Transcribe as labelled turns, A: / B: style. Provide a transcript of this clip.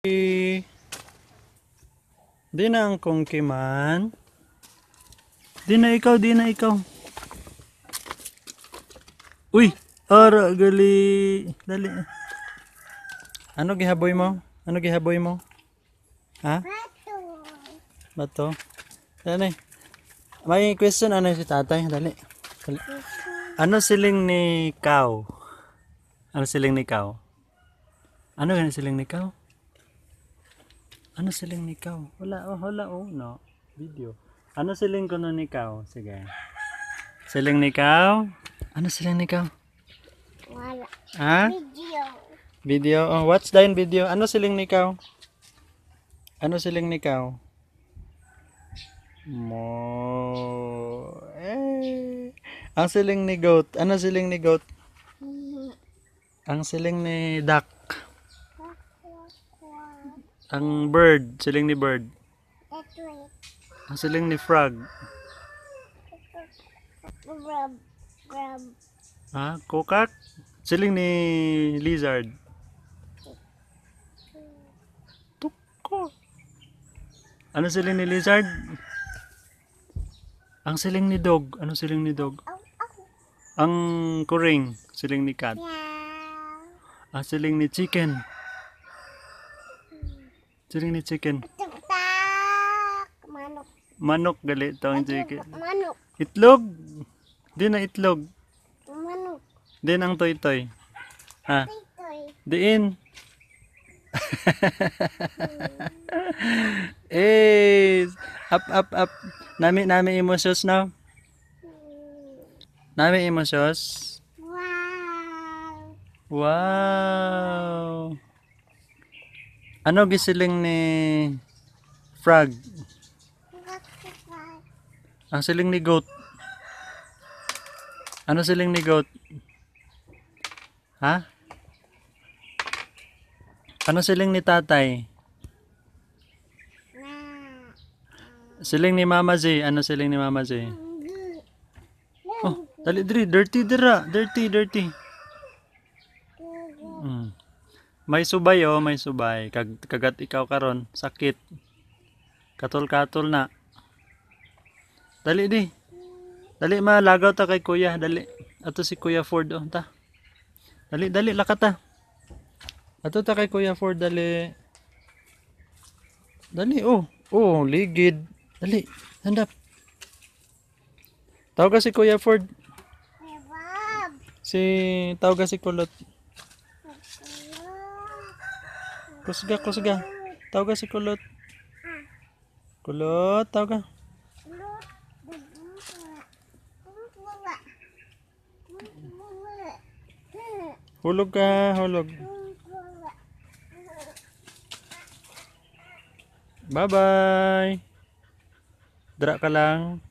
A: Di na ang kongkiman. Di na ikaw. Uy, ara gali. Dali. Ano gihaboy mo? Ha? Bato. Dali. May question ano si tatay? Dali. Ano siling ni cow? Ano siling ni cow? Ano ganun siling ni cow? Ano siling ni cow? Wala no. Video. Ano siling ko ni cow? Sige. Siling ni cow? Ano siling ni cow?
B: Wala.
A: Ha? Video. Oh, watch din video. Ano siling ni cow? Ano siling ni cow? Mo. Ang siling ni goat. Ano siling ni goat? Ang siling ni duck. Ang bird. Siling ni bird. Ang siling ni frog. Ha? Kokak? Siling ni lizard. Tuko. Ano siling ni lizard? Ang siling ni dog. Ano siling ni dog? Ang kuring. Siling ni cat. Ang siling ni chicken. Siling ni chicken.
B: Manok.
A: Manok gali ito ang chicken.
B: Manok.
A: Itlog. Di na itlog.
B: Manok.
A: Di na ang toy-toy. Ha?
B: Toy.
A: Diin. Up. Nami emosyon na. Nami emosyon.
B: Wow.
A: Wow. Ano gisiling ni frog? Ang siling ni goat. Ano siling ni goat? Ha? Ano siling ni tatay? Siling ni Mama Z. Ano siling ni Mama Z? Oh, dali diri, dirty. May subay may subay. Kagat ikaw karon, sakit. Katol na. Dali di. Dali malagaw ta kay kuya, dali. Ato si Kuya Ford ta. Dali lakat ta. Ato ta kay Kuya Ford, dali. Dali ligid. Dali, handap. Tawag ka si Kuya Ford. Tawag ka si Kulot. Kusga. Tawag ka si Kulot. Kulot, tawag ka. Hulog ka. Bye-bye. Dra ka lang.